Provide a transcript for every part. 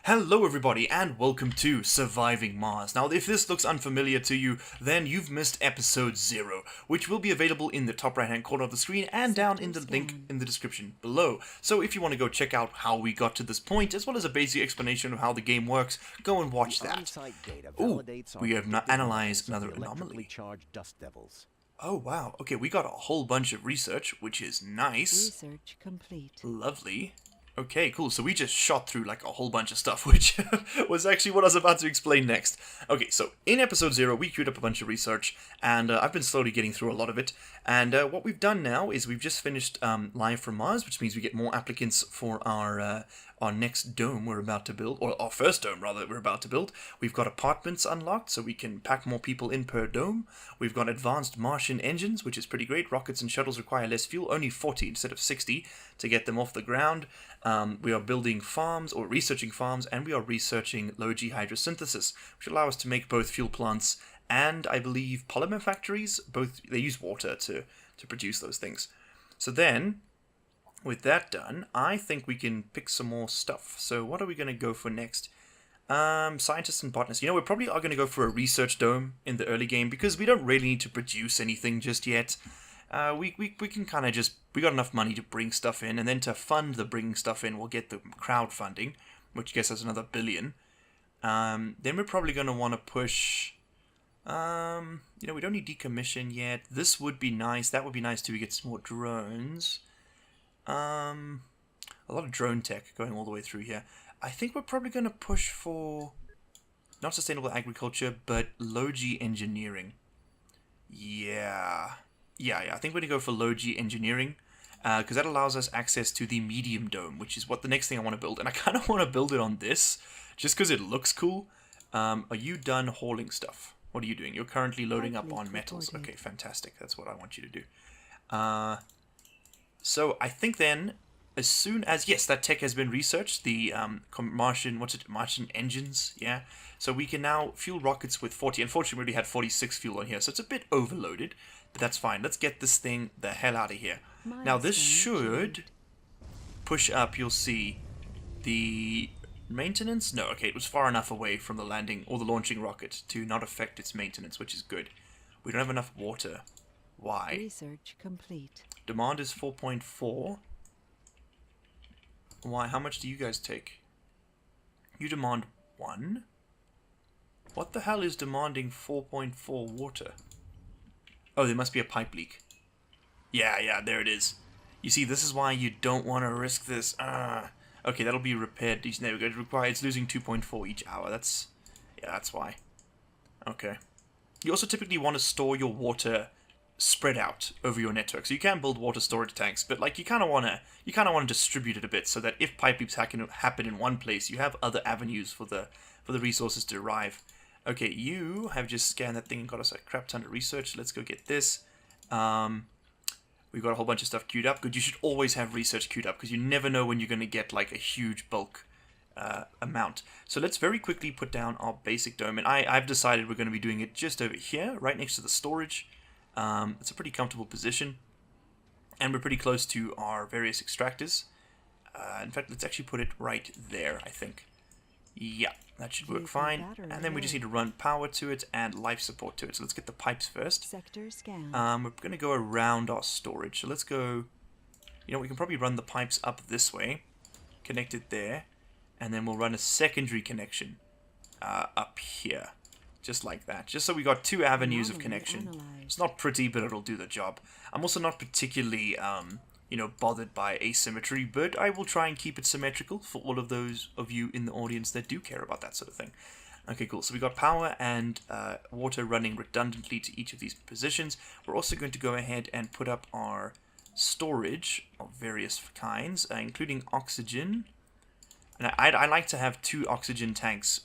Hello everybody and welcome to Surviving Mars. Now if this looks unfamiliar to you, then you've missed episode 0, which will be available in the top right hand corner of the screen and down in the link in the description below. So if you want to go check out how we got to this point, as well as a basic explanation of how the game works, go and watch that. Ooh, we have analyzed another anomaly. Oh wow, okay, we got a whole bunch of research, which is nice. Research complete. Lovely. Okay, cool. So we just shot through like a whole bunch of stuff, which was actually what I was about to explain next. Okay, so in episode 0, we queued up a bunch of research, and I've been slowly getting through a lot of it. And what we've done now is we've just finished Live from Mars, which means we get more applicants for our next dome we're about to build, or our first dome rather that we're about to build. We've got apartments unlocked, so we can pack more people in per dome. We've got advanced Martian engines, which is pretty great. Rockets and shuttles require less fuel, only 40 instead of 60 to get them off the ground. We are building farms, or researching farms, and we are researching low-G hydrosynthesis, which allow us to make both fuel plants and, I believe, polymer factories. Both, they use water to produce those things. So then, with that done, I think we can pick some more stuff. So what are we going to go for next? Scientists and botanists. You know, we probably are going to go for a research dome in the early game, because we don't really need to produce anything just yet. We can kind of just, we got enough money to bring stuff in, and then to fund the bringing stuff in, we'll get the crowdfunding, which gets us another $1 billion. Then we're probably going to want to push, you know, we don't need decommission yet. This would be nice. That would be nice too. We get some more drones. A lot of drone tech going all the way through here. I think we're probably going to push for not sustainable agriculture, but low-G engineering. Yeah, I think we're going to go for low-G engineering, because that allows us access to the medium dome, which is what the next thing I want to build. And I kind of want to build it on this, just because it looks cool. Are you done hauling stuff? What are you doing? You're currently loading up on metals. Okay, fantastic. That's what I want you to do. So I think then, as soon as, yes, that tech has been researched, the Martian engines, yeah. So we can now fuel rockets with 40. Unfortunately, we already had 46 fuel on here, so it's a bit overloaded. But that's fine. Let's get this thing the hell out of here. Now this should push up, you'll see, the maintenance? No, okay, it was far enough away from the landing or the launching rocket to not affect its maintenance, which is good. We don't have enough water. Why? Research complete. Demand is 4.4. Why? How much do you guys take? You demand 1? What the hell is demanding 4.4 water? Oh, there must be a pipe leak. Yeah, there it is. You see, this is why you don't want to risk this. Okay, that'll be repaired. There we go. It's losing 2.4 each hour. That's why. Okay. You also typically want to store your water spread out over your network. So you can build water storage tanks, but like you kind of want to distribute it a bit so that if pipe leaks happen in one place, you have other avenues for the resources to arrive. Okay, you have just scanned that thing and got us a crap ton of research. Let's go get this. We've got a whole bunch of stuff queued up. Good, you should always have research queued up because you never know when you're going to get like a huge bulk amount. So let's very quickly put down our basic dome. And I've decided we're going to be doing it just over here, right next to the storage. It's a pretty comfortable position. And we're pretty close to our various extractors. In fact, let's actually put it right there, I think. Yeah, that should work fine. And then we just need to run power to it and life support to it. So let's get the pipes first. Sector scan. We're going to go around our storage. So let's go, you know, we can probably run the pipes up this way, connect it there, and then we'll run a secondary connection up here. Just like that. Just so we got 2 avenues of connection. It's not pretty, but it'll do the job. I'm also not particularly, you know, bothered by asymmetry, but I will try and keep it symmetrical for all of those of you in the audience that do care about that sort of thing. Okay, cool. So we got power and water running redundantly to each of these positions. We're also going to go ahead and put up our storage of various kinds, including oxygen. And I like to have 2 oxygen tanks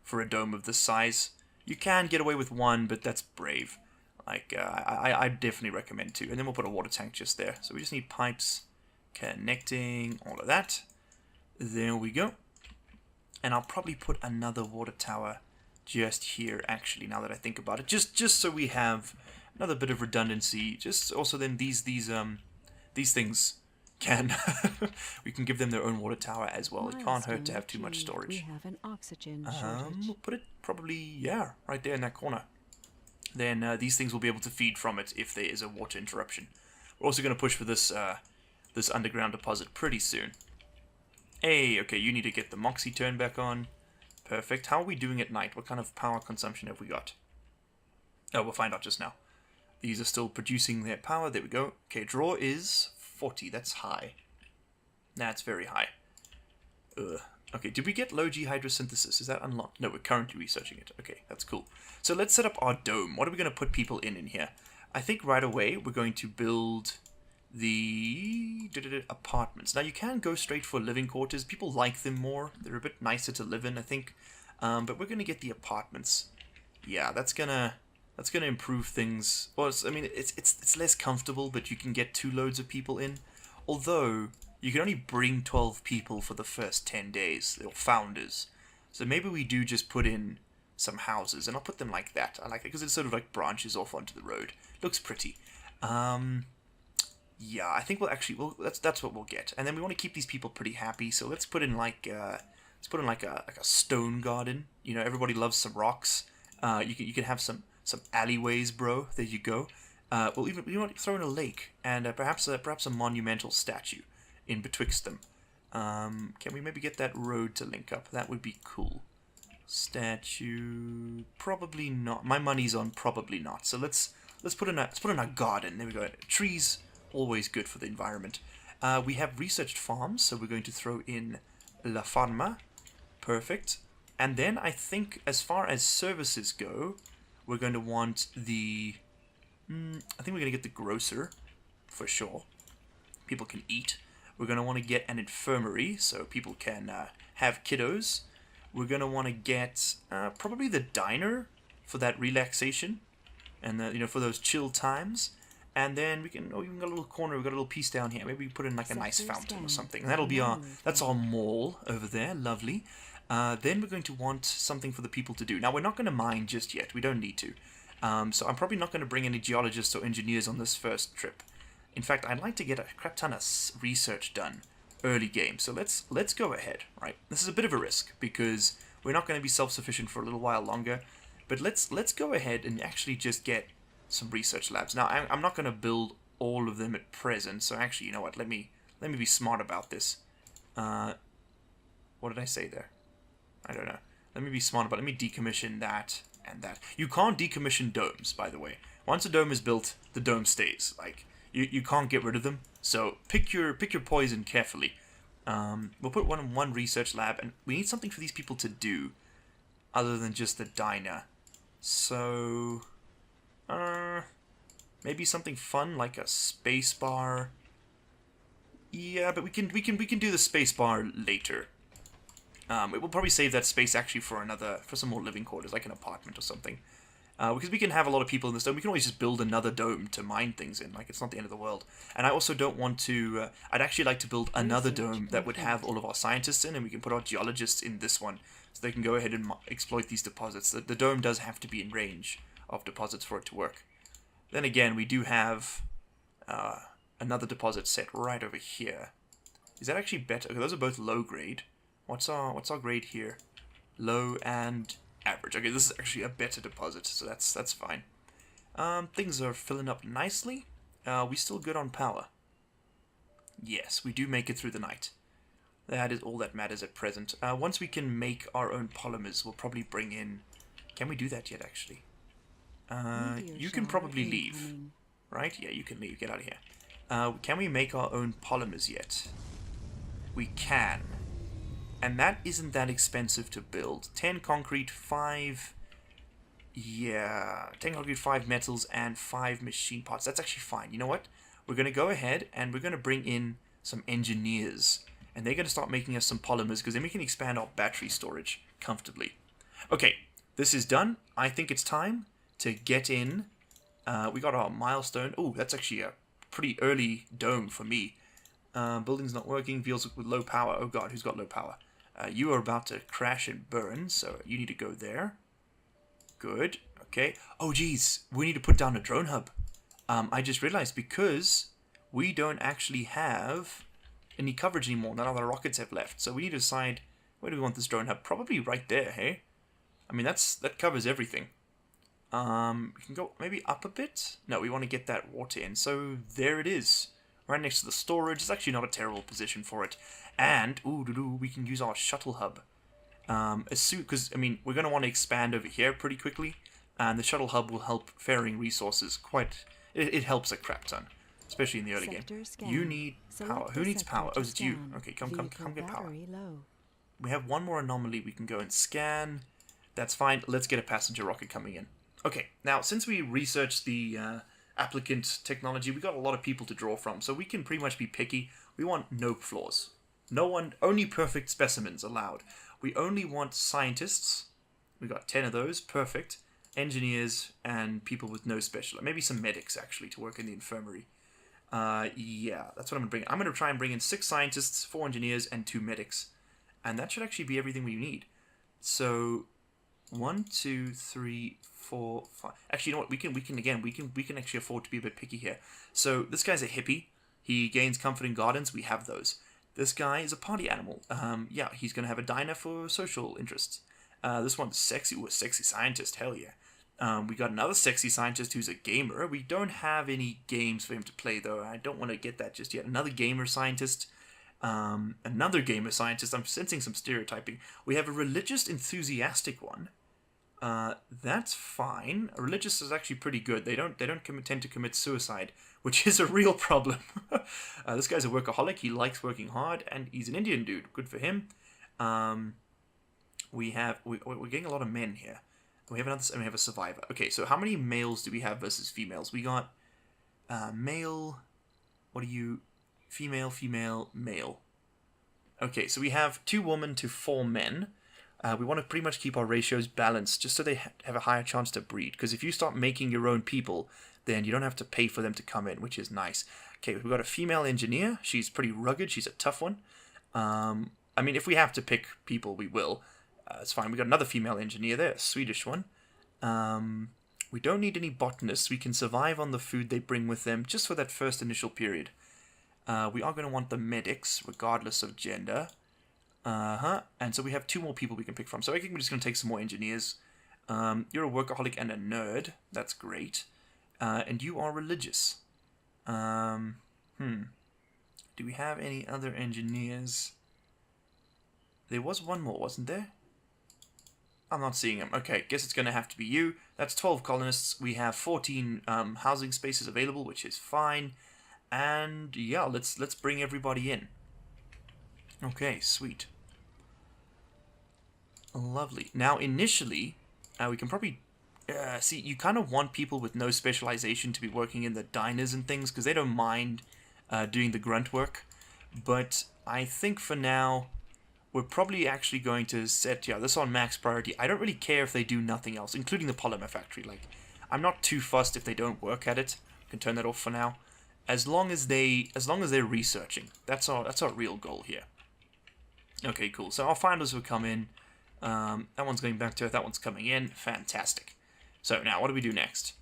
for a dome of this size. You can get away with 1, but that's brave. Like, I definitely recommend 2. And then we'll put a water tank just there. So we just need pipes connecting, all of that. There we go. And I'll probably put another water tower just here, actually, now that I think about it. Just so we have another bit of redundancy. Just also then these things can we can give them their own water tower as well. It can't hurt to Milestone have too much achieved. storage. We have an oxygen shortage. We'll put it probably, yeah, right there in that corner. Then these things will be able to feed from it if there is a water interruption. We're also going to push for this this underground deposit pretty soon. Hey, okay, you need to get the Moxie turn back on. Perfect. How are we doing at night? What kind of power consumption have we got? Oh, we'll find out just now. These are still producing their power. There we go. Okay, draw is 40. That's high. That's very high. Ugh. Okay, did we get low G hydrosynthesis? Is that unlocked? No, we're currently researching it. Okay, that's cool. So let's set up our dome. What are we going to put people in here? I think right away we're going to build the apartments. Now you can go straight for living quarters. People like them more. They're a bit nicer to live in, I think. But we're going to get the apartments. Yeah, that's gonna improve things. Well, I mean, it's less comfortable, but you can get 2 loads of people in. Although you can only bring 12 people for the first 10 days. They're founders. So maybe we do just put in some houses, and I'll put them like that. I like it because it sort of like branches off onto the road. Looks pretty. Yeah, I think that's what we'll get. And then we want to keep these people pretty happy, so let's put in like a stone garden. You know, everybody loves some rocks. You can have some alleyways, bro. There you go. Well, even you want to throw in a lake and perhaps a monumental statue in betwixt them. Can we maybe get that road to link up? That would be cool. Statue, probably not. My money's on probably not. So let's put in a garden. There we go. Trees, always good for the environment. We have researched farms, so we're going to throw in La Farma. Perfect. And then I think as far as services go, we're going to want the... I think we're going to get the grocer, for sure. People can eat. We're going to want to get an infirmary, so people can have kiddos. We're going to want to get probably the diner for that relaxation. And, for those chill times. And then we can, even got a little corner, we've got a little piece down here. Maybe we put in like a nice fountain or something. And that'll be that's our mall over there. Lovely. Then we're going to want something for the people to do. Now, we're not going to mine just yet. We don't need to. So I'm probably not going to bring any geologists or engineers on this first trip. In fact, I'd like to get a crap ton of research done early game. So let's go ahead, right? This is a bit of a risk because we're not going to be self-sufficient for a little while longer. But let's go ahead and actually just get some research labs. Now, I'm not going to build all of them at present. So actually, you know what? Let me be smart about this. What did I say there? I don't know. Let me be smart about it. Let me decommission that and that. You can't decommission domes, by the way. Once a dome is built, the dome stays. Like, you can't get rid of them. So pick your poison carefully. We'll put one research lab, and we need something for these people to do other than just the diner. So maybe something fun like a space bar. Yeah, but we can do the space bar later. We'll probably save that space actually for some more living quarters, like an apartment or something. Because we can have a lot of people in this dome. We can always just build another dome to mine things in. Like, it's not the end of the world. And I also don't want to... I'd actually like to build another dome that would have all of our scientists in, and we can put our geologists in this one, so they can go ahead and exploit these deposits. The dome does have to be in range of deposits for it to work. Then again, we do have another deposit set right over here. Is that actually better? Okay, those are both low grade. What's our grade here? Low and average. Okay, this is actually a better deposit, so that's fine. Things are filling up nicely. We still good on power? Yes, we do make it through the night. That is all that matters at present. Once we can make our own polymers, we'll probably bring in... Can we do that yet, actually? You can probably leave. Right? Yeah, you can leave. Get out of here. Can we make our own polymers yet? We can. And that isn't that expensive to build. 10 concrete, 5... Yeah, 10 concrete, 5 metals, and 5 machine parts. That's actually fine. You know what? We're going to go ahead and we're going to bring in some engineers. And they're going to start making us some polymers, because then we can expand our battery storage comfortably. Okay, this is done. I think it's time to get in. We got our milestone. Oh, that's actually a pretty early dome for me. Building's not working. Feels with low power. Oh god, who's got low power? You are about to crash and burn, so you need to go there. Good. Okay. Oh, geez. We need to put down a drone hub. I just realized because we don't actually have any coverage anymore. None of the rockets have left. So we need to decide, where do we want this drone hub? Probably right there, hey? I mean, that covers everything. We can go maybe up a bit. No, we want to get that water in. So there it is, right next to the storage. It's actually not a terrible position for it. And we can use our shuttle hub. As soon, because I mean, we're going to want to expand over here pretty quickly, and the shuttle hub will help ferrying resources quite. It helps a crap ton, especially in the early game. You need power. Who needs power? Oh, it's you. Okay, come get power. We have one more anomaly we can go and scan. That's fine. Let's get a passenger rocket coming in. Okay, now since we researched the applicant technology, we got a lot of people to draw from, so we can pretty much be picky. We want no flaws. Only perfect specimens allowed. We only want scientists. We got 10 of those, perfect. Engineers and people with no special, maybe some medics actually to work in the infirmary. Yeah, that's what I'm gonna bring. I'm gonna try and bring in 6 scientists, 4 engineers, and 2 medics, and that should actually be everything we need. So 1, 2, 3, 4, 5. Actually, you know what? We can actually afford to be a bit picky here. So this guy's a hippie. He gains comfort in gardens. We have those. This guy is a party animal. Yeah, he's gonna have a diner for social interests. This one's sexy. Ooh, a sexy scientist. Hell yeah. We got another sexy scientist who's a gamer. We don't have any games for him to play though. I don't want to get that just yet. Another gamer scientist. Another gamer scientist. I'm sensing some stereotyping. We have a religious enthusiastic one. That's fine. Religious is actually pretty good. They don't tend to commit suicide, which is a real problem. This guy's a workaholic. He likes working hard, and he's an Indian dude. Good for him. We're getting a lot of men here. We have another, and we have a survivor. Okay, so how many males do we have versus females? We got male. What are you? Female, female, male. Okay, so we have 2 women to 4 men. We want to pretty much keep our ratios balanced just so they have a higher chance to breed. Because if you start making your own people, then you don't have to pay for them to come in, which is nice. Okay, we've got a female engineer. She's pretty rugged. She's a tough one. I mean, if we have to pick people, we will. It's fine. We got another female engineer there, a Swedish one. We don't need any botanists. We can survive on the food they bring with them just for that first initial period. We are going to want the medics, regardless of gender. And so we have 2 more people we can pick from. So I think we're just going to take some more engineers. You're a workaholic and a nerd. That's great. And you are religious. Do we have any other engineers? There was one more, wasn't there? I'm not seeing him. Okay, guess it's going to have to be you. That's 12 colonists. We have 14 housing spaces available, which is fine. And yeah, let's bring everybody in. Okay, sweet. Lovely. Now, initially, we can probably... see, you kind of want people with no specialization to be working in the diners and things, because they don't mind doing the grunt work. But I think for now, we're probably actually going to set this on max priority. I don't really care if they do nothing else, including the polymer factory. Like, I'm not too fussed if they don't work at it. I can turn that off for now. As long as they're researching. That's our real goal here. Okay, cool. So our finders will come in. That one's going back to Earth. That one's coming in. Fantastic. So now, what do we do next?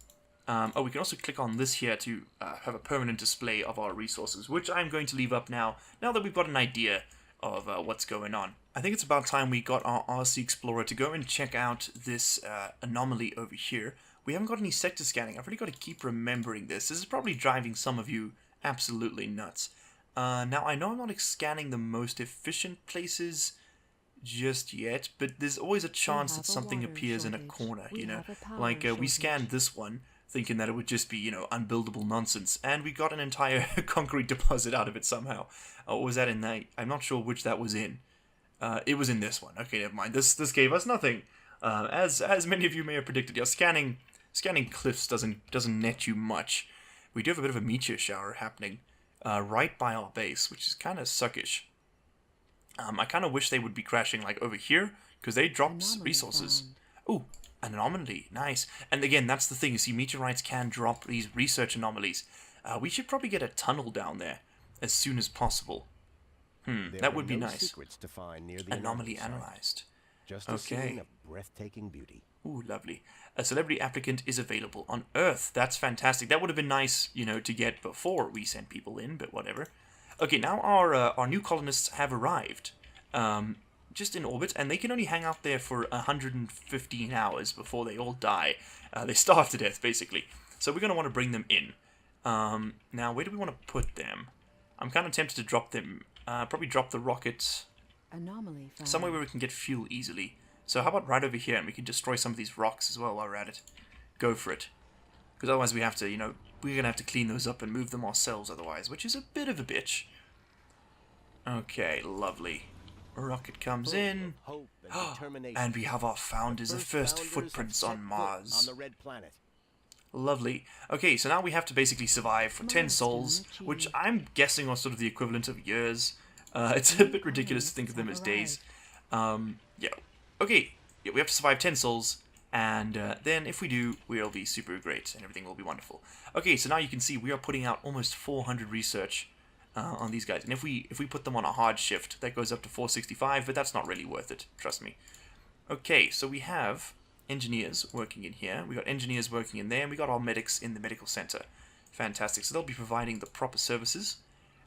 We can also click on this here to have a permanent display of our resources, which I'm going to leave up now that we've got an idea of what's going on. I think it's about time we got our RC Explorer to go and check out this anomaly over here. We haven't got any sector scanning. I've really got to keep remembering this. This is probably driving some of you absolutely nuts. Now, I know I'm not scanning the most efficient places just yet, but there's always a chance that something appears in a corner, you know? Like, we scanned this one, thinking that it would just be, unbuildable nonsense, and we got an entire concrete deposit out of it somehow. Or was that in that? I'm not sure which that was in. It was in this one. Okay, never mind. This gave us nothing. As many of you may have predicted, scanning cliffs doesn't net you much. We do have a bit of a meteor shower happening right by our base, which is kind of suckish. I kind of wish they would be crashing like over here, because they drop resources. Ooh, an anomaly. Nice. And again, that's the thing. You see, meteorites can drop these research anomalies. We should probably get a tunnel down there as soon as possible. That would be nice. To find near the anomaly analyzed. Just a scene of breathtaking beauty. Ooh, lovely. A celebrity applicant is available on Earth. That's fantastic. That would have been nice, to get before we sent people in, but whatever. Okay, now our new colonists have arrived, just in orbit, and they can only hang out there for 115 hours before they all die. They starve to death, basically. So we're going to want to bring them in. Now, where do we want to put them? I'm kind of tempted to drop them. Probably drop the rockets Anomaly found. somewhere where we can get fuel easily. So how about right over here, and we can destroy some of these rocks as well while we're at it. Go for it. Because otherwise we have to, we're going to have to clean those up and move them ourselves otherwise, which is a bit of a bitch. Okay, lovely. Rocket comes in. Hope and determination. And we have our founders, the first founders footprints have on set foot Mars. on the red planet. Lovely. Okay, so now we have to basically survive for 10 souls, which I'm guessing are sort of the equivalent of years. It's a bit ridiculous to think of them as days. Yeah. Okay, yeah, we have to survive 10 souls, and then if we do, we'll be super great, and everything will be wonderful. Okay, so now you can see we are putting out almost 400 research on these guys, and if we put them on a hard shift, that goes up to 465, but that's not really worth it, trust me. Okay, so we have engineers working in here, we got engineers working in there, and we got our medics in the medical center. Fantastic, so they'll be providing the proper services.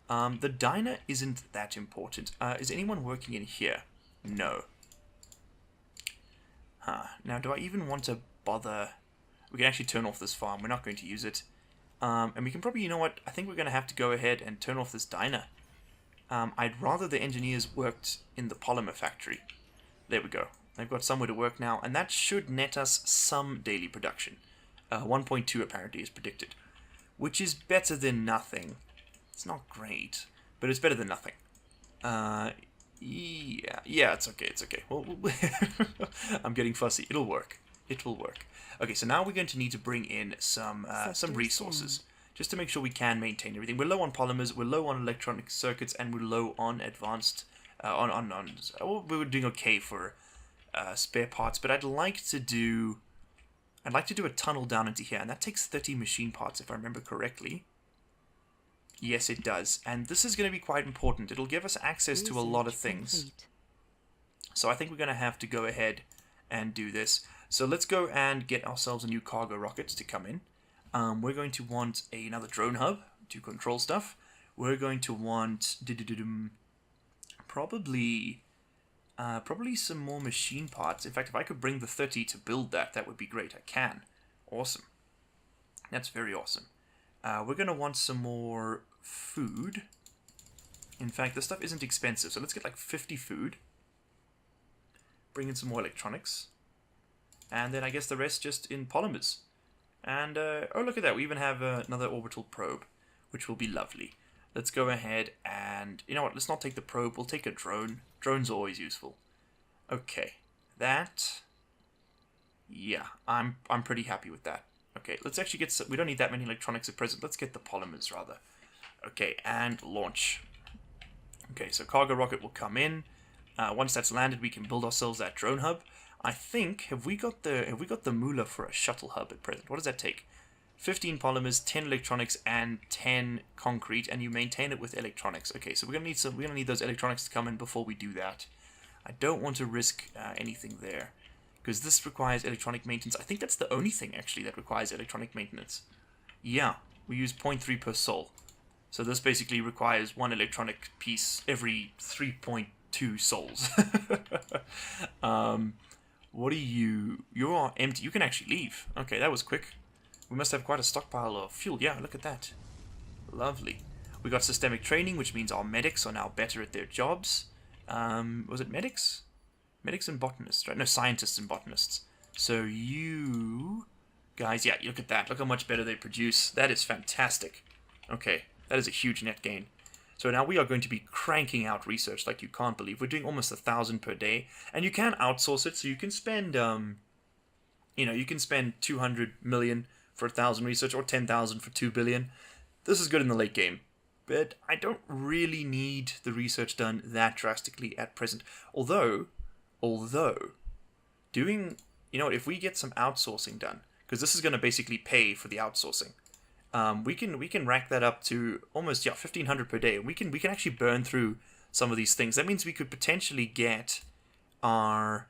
The diner isn't that important. Is anyone working in here? No. Now, do I even want to bother? We can actually turn off this farm. We're not going to use it. And we can probably, you know what? I think we're going to have to go ahead and turn off this diner. I'd rather the engineers worked in the polymer factory. There we go. They've got somewhere to work now, and that should net us some daily production. 1.2 apparently is predicted, which is better than nothing. It's not great, but it's better than nothing. Yeah, it's okay, it's okay. Well, I'm getting fussy. It'll work. It will work. Okay, so now we're going to need to bring in some resources, just to make sure we can maintain everything. We're low on polymers, we're low on electronic circuits, and we're low on advanced, we're doing okay for spare parts, but I'd like to do a tunnel down into here, and that takes 30 machine parts, if I remember correctly. Yes, it does. And this is going to be quite important. It'll give us access to a lot of things. Complete. So I think we're going to have to go ahead and do this. So let's go and get ourselves a new cargo rocket to come in. We're going to want another drone hub to control stuff. We're going to want probably some more machine parts. In fact, if I could bring the 30 to build that, that would be great. I can. Awesome. That's very awesome. We're going to want some more food. In fact, this stuff isn't expensive, so let's get like 50 food. Bring in some more electronics. And then I guess the rest just in polymers. And, oh look at that, we even have another orbital probe, which will be lovely. Let's go ahead and, you know what, let's not take the probe, we'll take a drone. Drones are always useful. Okay, that, yeah, I'm pretty happy with that. Okay, let's actually get some, we don't need that many electronics at present, let's get the polymers rather. Okay, and launch. Okay, so cargo rocket will come in. Once that's landed, we can build ourselves that drone hub. I think, have we got the moolah for a shuttle hub at present? What does that take? 15 polymers, 10 electronics, and 10 concrete, and you maintain it with electronics. Okay, so we're gonna need those electronics to come in before we do that. I don't want to risk anything there, because this requires electronic maintenance. I think that's the only thing actually that requires electronic maintenance. Yeah, we use 0.3 per sol. So this basically requires one electronic piece every 3.2 sols. What are you? You are empty. You can actually leave. Okay, that was quick. We must have quite a stockpile of fuel. Yeah, look at that. Lovely. We got systemic training, which means our medics are now better at their jobs. Was it medics? Medics and botanists, right? No, scientists and botanists. So you guys, yeah, look at that. Look how much better they produce. That is fantastic. Okay, that is a huge net gain. So now we are going to be cranking out research like you can't believe. We're doing almost 1,000 per day, and you can outsource it. So you can spend, you can spend 200 million for 1,000 research or 10,000 for 2 billion. This is good in the late game, but I don't really need the research done that drastically at present. Although, doing, if we get some outsourcing done, because this is going to basically pay for the outsourcing. We can rack that up to almost 1,500 per day. We can actually burn through some of these things. That means we could potentially get our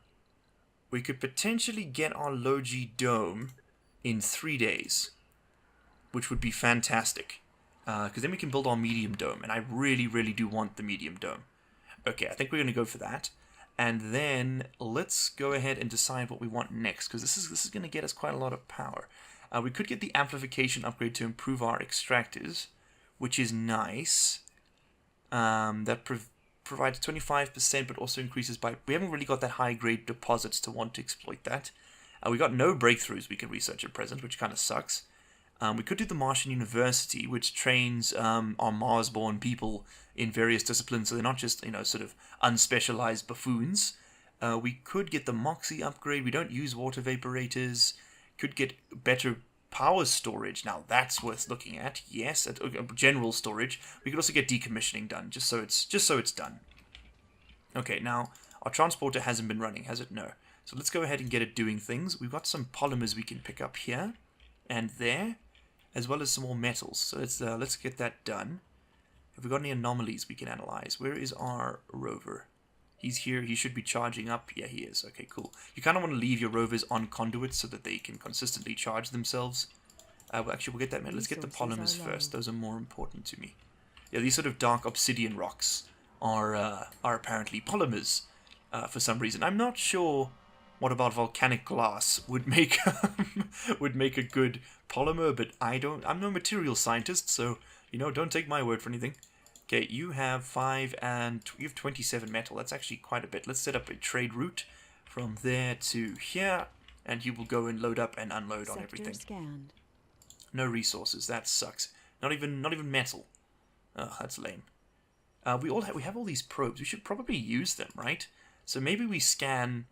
low-G dome in 3 days, which would be fantastic. Because then we can build our medium dome. And I really, really do want the medium dome. Okay, I think we're going to go for that. And then let's go ahead and decide what we want next. Because this is going to get us quite a lot of power. We could get the amplification upgrade to improve our extractors, which is nice. That provides 25%, but also increases by... We haven't really got that high-grade deposits to want to exploit that. We got no breakthroughs we can research at present, which kind of sucks. We could do the Martian University, which trains our Mars-born people in various disciplines, so they're not just, sort of unspecialized buffoons. We could get the Moxie upgrade. We don't use water vaporators. Could get better power storage. Now that's worth looking at. Yes, general storage. We could also get decommissioning done, just so it's done. Okay, now our transporter hasn't been running, has it? No. So let's go ahead and get it doing things. We've got some polymers we can pick up here and there, as well as some more metals. So let's get that done. Have we got any anomalies we can analyze? Where is our rover? He's here. He should be charging up. Yeah, he is. Okay, cool. You kind of want to leave your rovers on conduits so that they can consistently charge themselves. Well, actually, we'll get that. Let's get the polymers first. Those are more important to me. Yeah, these sort of dark obsidian rocks are apparently polymers for some reason. I'm not sure what about volcanic glass would make would make a good polymer, but I'm no material scientist, so don't take my word for anything. Okay, you have 5 and you have 27 metal. That's actually quite a bit. Let's set up a trade route from there to here, and you will go and load up and unload on everything. Scanned. No resources. That sucks. Not even metal. Oh, that's lame. We have all these probes. We should probably use them, right? So maybe we scan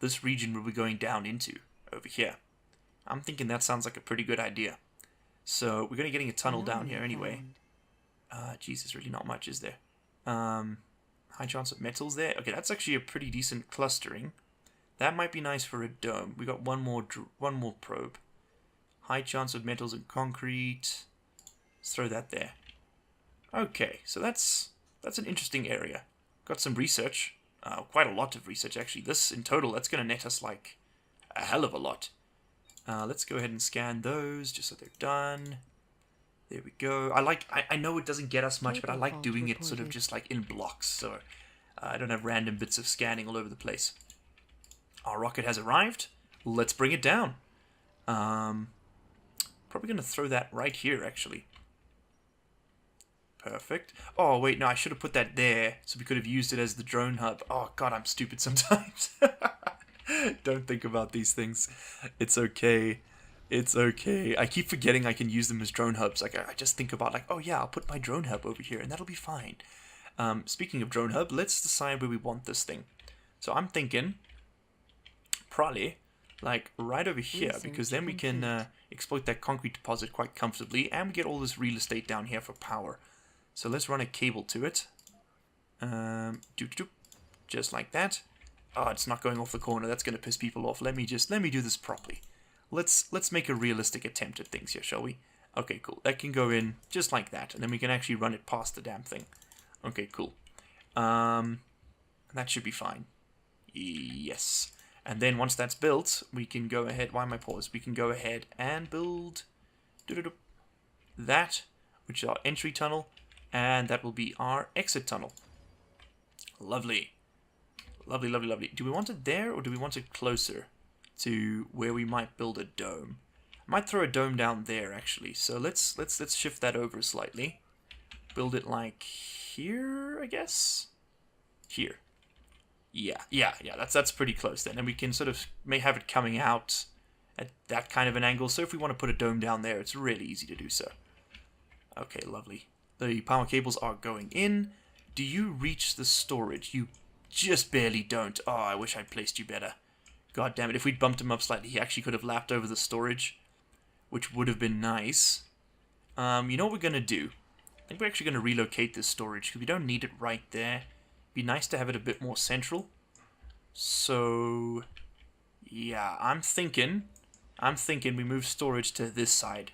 this region where we're going down into over here. I'm thinking that sounds like a pretty good idea. So we're going to be getting a tunnel down here anyway. Jesus, really not much, is there? High chance of metals there. Okay, that's actually a pretty decent clustering. That might be nice for a dome. We got one more probe. High chance of metals and concrete. Let's throw that there. Okay, so that's an interesting area. Got some research. Quite a lot of research, actually. This, in total, that's going to net us, like, a hell of a lot. Let's go ahead and scan those, just so they're done. There we go. I know it doesn't get us much, but I like doing it sort of just, like, in blocks, so I don't have random bits of scanning all over the place. Our rocket has arrived. Let's bring it down. Probably going to throw that right here, actually. Perfect. Oh, wait, no, I should have put that there, so we could have used it as the drone hub. Oh, God, I'm stupid sometimes. Don't think about these things. It's okay. It's okay. I keep forgetting I can use them as drone hubs. Like, I just think about, like, oh, yeah, I'll put my drone hub over here, and that'll be fine. Speaking of drone hub, let's decide where we want this thing. So I'm thinking probably, like, right over here, because then we can exploit that concrete deposit quite comfortably, and we get all this real estate down here for power. So let's run a cable to it. Just like that. Oh, it's not going off the corner. That's going to piss people off. Let me do this properly. Let's make a realistic attempt at things here, shall we? Okay, cool. That can go in just like that, and then we can actually run it past the damn thing. Okay, cool. That should be fine. Yes. And then once that's built, we can go ahead. Why am I paused? We can go ahead and build that, which is our entry tunnel. And that will be our exit tunnel. Lovely. Lovely, lovely, lovely. Do we want it there, or do we want it closer to where we might build a dome? I might throw a dome down there, actually. So let's shift that over slightly. Build it like here, I guess? Here. Yeah, that's pretty close then. And we can sort of may have it coming out at that kind of an angle. So if we want to put a dome down there, it's really easy to do so. Okay, lovely. The power cables are going in. Do you reach the storage? You just barely don't. Oh, I wish I'd placed you better. God damn it. If we'd bumped him up slightly, he actually could have lapped over the storage, which would have been nice. You know what we're going to do? I think we're actually going to relocate this storage, because we don't need it right there. It'd be nice to have it a bit more central. So, yeah, I'm thinking we move storage to this side.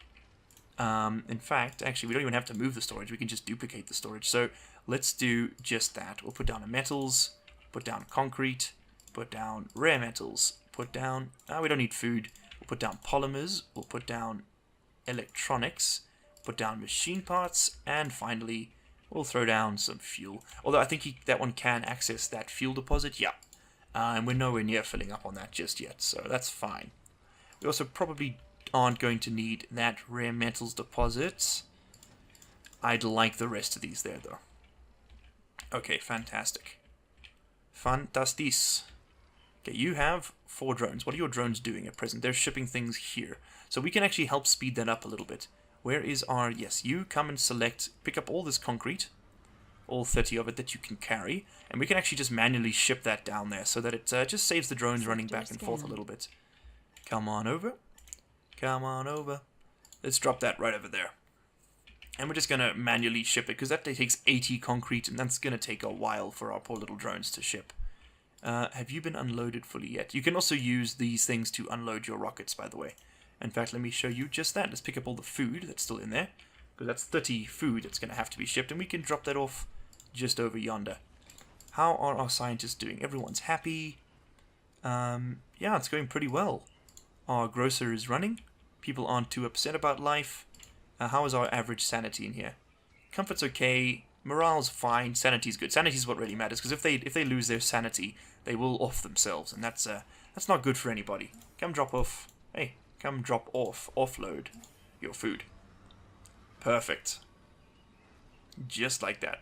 In fact, actually, we don't even have to move the storage. We can just duplicate the storage. So let's do just that. We'll put down a metals, put down concrete, put down rare metals, put down... we don't need food. We'll put down polymers. We'll put down electronics. put down machine parts, and finally, we'll throw down some fuel. Although I think that one can access that fuel deposit, yeah. And we're nowhere near filling up on that just yet, so that's fine. We also probably aren't going to need that rare metals deposit. I'd like the rest of these there, though. Okay, fantastic. Fantastis. Okay, you have 4 drones. What are your drones doing at present? They're shipping things here. So we can actually help speed that up a little bit. Where is our... Yes, you come and select... Pick up all this concrete. All 30 of it that you can carry. And we can actually just manually ship that down there so that it just saves the drones running back and forth a little bit. Come on over. Come on over. Let's drop that right over there. And we're just going to manually ship it because that takes 80 concrete and that's going to take a while for our poor little drones to ship. Have you been unloaded fully yet? You can also use these things to unload your rockets, by the way. In fact, let me show you just that. Let's pick up all the food that's still in there. Because that's 30 food that's going to have to be shipped. And we can drop that off just over yonder. How are our scientists doing? Everyone's happy. Yeah, it's going pretty well. Our grocer is running. People aren't too upset about life. How is our average sanity in here? Comfort's okay. Morale's fine. Sanity's good. Sanity's what really matters. Because if they lose their sanity, they will off themselves. And that's not good for anybody. Come drop off. Hey, come drop off. Offload your food. Perfect. Just like that.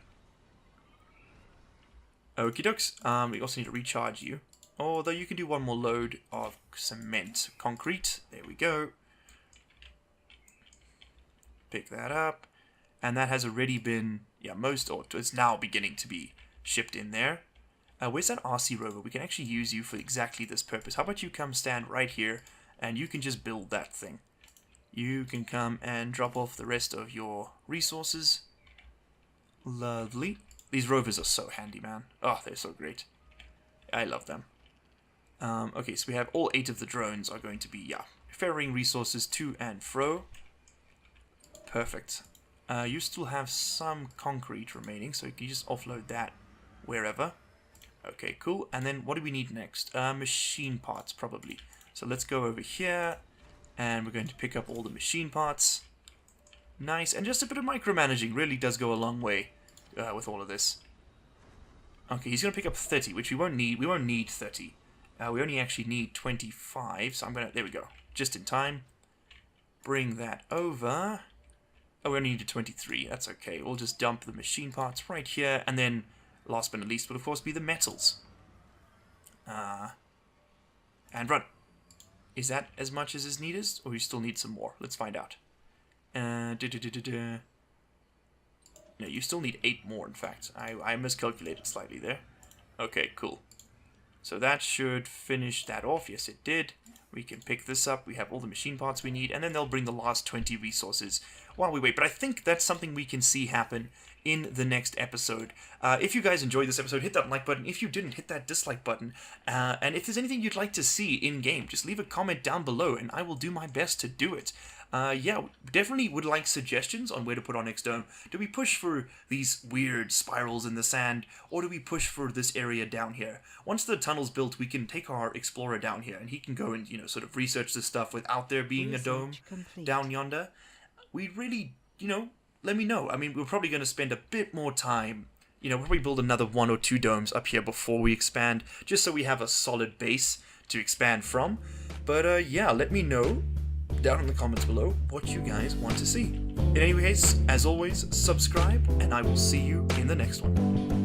Okie dokes. We also need to recharge you. Although you can do one more load of cement. Concrete. There we go. Pick that up. And that has already been, yeah, it's now beginning to be shipped in there. Where's that RC rover? We can actually use you for exactly this purpose. How about you come stand right here and you can just build that thing. You can come and drop off the rest of your resources. Lovely. These rovers are so handy, man. Oh, they're so great. I love them. Okay, so we have all 8 of the drones are going to be, yeah, ferrying resources to and fro. Perfect. You still have some concrete remaining, so you can just offload that wherever. Okay, cool. And then what do we need next? Machine parts, probably. So let's go over here, and we're going to pick up all the machine parts. Nice, and just a bit of micromanaging really does go a long way with all of this. Okay, he's going to pick up 30, which we won't need. We won't need 30. We only actually need 25, so I'm going to... There we go. Just in time. Bring that over. Oh, we only needed 23. That's okay. We'll just dump the machine parts right here. And then, last but not least, will of course be the metals. And run. Is that as much as is needed? Or you still need some more? Let's find out. No, you still need 8 more, in fact. I miscalculated slightly there. Okay, cool. So that should finish that off. Yes, it did. We can pick this up. We have all the machine parts we need. And then they'll bring the last 20 resources while we wait. But I think that's something we can see happen in the next episode. If you guys enjoyed this episode, hit that like button. If you didn't, hit that dislike button. And if there's anything you'd like to see in-game, just leave a comment down below and I will do my best to do it. Yeah, definitely would like suggestions on where to put our next dome. Do we push for these weird spirals in the sand, or do we push for this area down here? Once the tunnel's built, we can take our explorer down here, and he can go and, sort of research this stuff without there being a dome down yonder. We really, let me know. I mean, we're probably going to spend a bit more time, we'll probably build another 1 or 2 domes up here before we expand, just so we have a solid base to expand from. But, yeah, let me know down in the comments below what you guys want to see. In any case, as always, subscribe, and I will see you in the next one.